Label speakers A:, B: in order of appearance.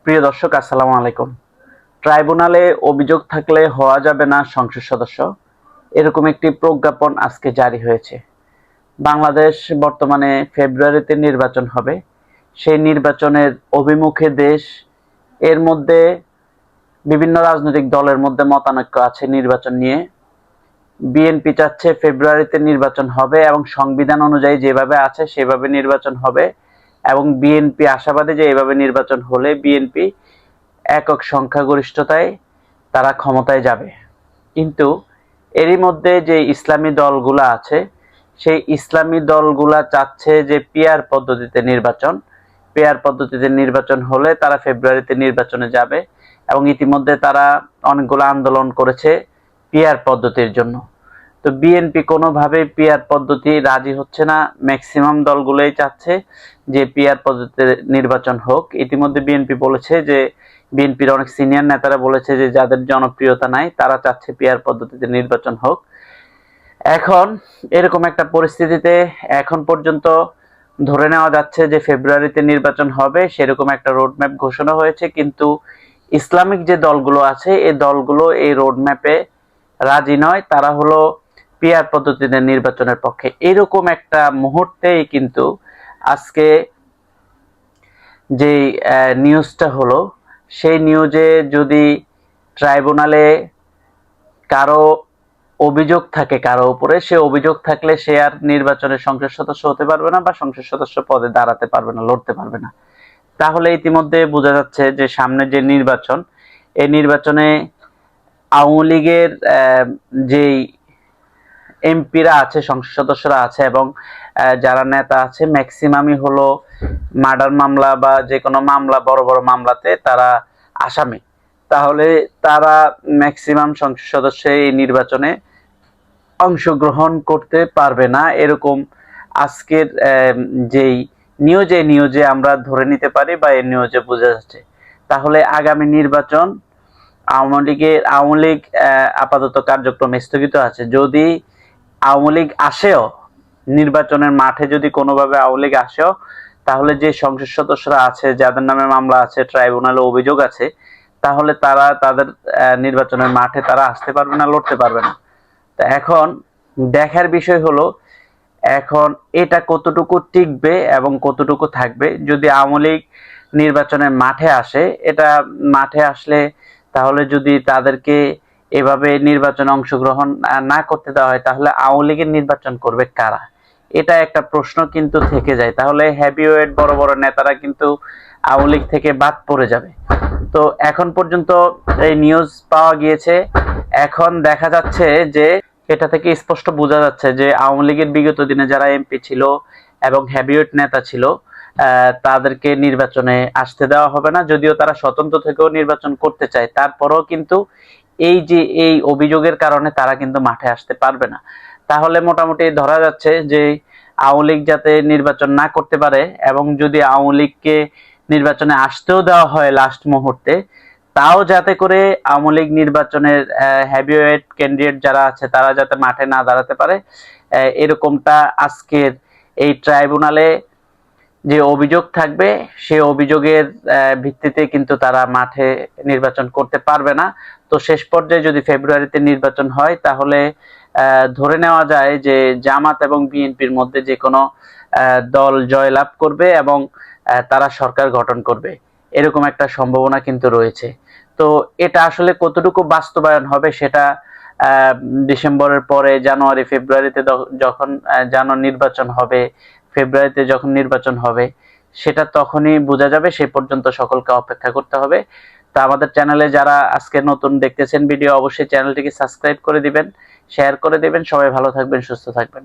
A: প্রিয় দর্শক, আসসালামু আলাইকুম। ট্রাইব্যুনালে অভিযোগ থাকলে হওয়া যাবে না সংসদ সদস্য, এরকম একটি প্রজ্ঞাপন আজকে জারি হয়েছে। বাংলাদেশ বর্তমানে ফেব্রুয়ারিতে নির্বাচন হবে। সেই নির্বাচনের অভিমুখে দেশ। এর মধ্যে বিভিন্ন রাজনৈতিক দলের মধ্যে মতানৈক্য আছে নির্বাচন নিয়ে। বিএনপি চাচ্ছে ফেব্রুয়ারিতে নির্বাচন হবে এবং সংবিধান অনুযায়ী যেভাবে আছে সেভাবে নির্বাচন হবে, এবং বিএনপি আশাবাদী যে এভাবে নির্বাচন হলে বিএনপি একক সংখ্যাগরিষ্ঠতায় তারা ক্ষমতায় যাবে। কিন্তু এরই মধ্যে যে ইসলামী দলগুলা আছে, সেই ইসলামী দলগুলা চাচ্ছে যে পিআর পদ্ধতিতে নির্বাচন হলে তারা ফেব্রুয়ারিতে নির্বাচনে যাবে, এবং ইতিমধ্যে তারা অনেকগুলো আন্দোলন করেছে পিআর পদ্ধতির জন্য। তো বিএনপি কোনোভাবেই পিআর পদ্ধতি রাজি হচ্ছে না। ম্যাক্সিমাম দলগুলোই চাচ্ছে যে পিআর পদ্ধতিতে নির্বাচন হোক। ইতিমধ্যে বিএনপি বলেছে যে, বিএনপির অনেক সিনিয়র নেতারা বলেছে যে যাদের জনপ্রিয়তা নাই তারা চাচ্ছে পিআর পদ্ধতিতে নির্বাচন হোক। এখন এরকম একটা পরিস্থিতিতে এখন পর্যন্ত ধরে নেওয়া যাচ্ছে যে ফেব্রুয়ারিতে নির্বাচন হবে, সেরকম একটা রোডম্যাপ ঘোষণা হয়েছে। কিন্তু ইসলামিক যে দলগুলো আছে এই দলগুলো এই রোডম্যাপে রাজি নয়। তারা হলো পিআর পদ্ধতিতে নির্বাচনের পক্ষে। এরকম একটা মুহূর্তেই কিন্তু আজকে যে নিউজটা হলো, সেই নিউজে যদি ট্রাইব্যুনালে কারো অভিযোগ থাকে কারো উপরে, সে অভিযোগ থাকলে সে আর নির্বাচনের সংসদ সদস্য হতে পারবে না বা সংসদ সদস্য পদে দাঁড়াতে পারবে না, লড়তে পারবে না। তাহলে ইতিমধ্যে বোঝা যাচ্ছে যে সামনে যে নির্বাচন, এই নির্বাচনে আওয়ামী লীগের যেই এমপিরা আছে, সংসদ সদস্যরা আছে এবং যারা নেতা আছে, ম্যাক্সিমামই হলো মার্ডার মামলা বা যে কোনো মামলা, বড় বড় মামলাতে তারা আসামি। তাহলে তারা ম্যাক্সিমাম সংসদ সদস্য এই নির্বাচনে অংশগ্রহণ করতে পারবে না, এরকম আজকের যেই নিউজে আমরা ধরে নিতে পারি বা এই নিউজে বোঝা যাচ্ছে। তাহলে আগামী নির্বাচন আওয়ামী লীগ আপাতত কার্যক্রম স্থগিত আছে। যদি আওয়ামী লীগ আসেও, নির্বাচনের মাঠে যদি কোনোভাবে আওয়ামী লীগ আসেও, তাহলে যে সংসদ সদস্যরা আছে যাদের নামে মামলা আছে, ট্রাইব্যুনালে অভিযোগ আছে, তাহলে তারা তাদের নির্বাচনের মাঠে তারা আসতে পারবে না, লড়তে পারবে না। তা এখন দেখার বিষয় হলো এখন এটা কতটুকু টিকবে এবং কতটুকু থাকবে। যদি আওয়ামী লীগ নির্বাচনের মাঠে আসে, এটা মাঠে আসলে তাহলে যদি তাদেরকে এভাবে নির্বাচনে অংশগ্রহণ না করতে দেওয়া হয়, তাহলে আওয়ামী লীগের নির্বাচন করবে কারা? এটা একটা প্রশ্ন কিন্তু থেকে যায়। তাহলে হেভিওয়েট বড় বড় নেতারা কিন্তু আওয়ামী লীগ থেকে বাদ পড়ে যাবে। তো এখন পর্যন্ত এই নিউজ পাওয়া গিয়েছে। এখন দেখা যাচ্ছে যে এটা থেকে স্পষ্ট বোঝা যাচ্ছে যে আওয়ামী লীগের বিগত দিনে যারা এমপি ছিল এবং হেভিওয়েট নেতা ছিল, তাদেরকে নির্বাচনে আসতে দেওয়া হবে না। যদিও তারা স্বতন্ত্র থেকেও নির্বাচন করতে চায়, তারপরেও কিন্তু এই অভিযোগের কারণে তারা কিন্তু মাঠে আসতে পারবে না। তাহলে মোটামুটি ধরা যাচ্ছে যে আওয়ামী লীগ যাতে নির্বাচন না করতে পারে, এবং যদি আওয়ামী লীগকে নির্বাচনে আসতেও দেওয়া হয় লাস্ট মুহূর্তে, তাও যাতে করে আওয়ামী লীগ নির্বাচনের হেভিওয়েট ক্যান্ডিডেট যারা আছে তারা যাতে মাঠে না দাঁড়াতে পারে, এরকমটা আজকের এই ট্রাইব্যুনালে যে অভিযোগ থাকবে সেই অভিযোগের ভিত্তিতে কিন্তু তারা মাঠে নির্বাচন করতে পারবে না। তো শেষ পর্যায়ে যদি ফেব্রুয়ারিতে নির্বাচন হয়, তাহলে ধরে নেওয়া যায় যে জামাত এবং বিএনপির মধ্যে যে কোনো দল জয়লাভ করবে এবং তারা সরকার গঠন করবে, এরকম একটা সম্ভাবনা কিন্তু রয়েছে। তো এটা আসলে কতটুকু বাস্তবায়ন হবে সেটা ডিসেম্বরের পরে জানুয়ারি ফেব্রুয়ারিতে যখন ফেব্রুয়ারিতে যখন নির্বাচন হবে, সেটা তখনই বোঝা যাবে। সে পর্যন্ত সকলকে অপেক্ষা করতে হবে। তো আমাদের চ্যানেলে যারা আজকে নতুন দেখতেছেন ভিডিও, অবশ্যই চ্যানেলটিকে সাবস্ক্রাইব করে দিবেন, শেয়ার করে দিবেন। সবাই ভালো থাকবেন, সুস্থ থাকবেন।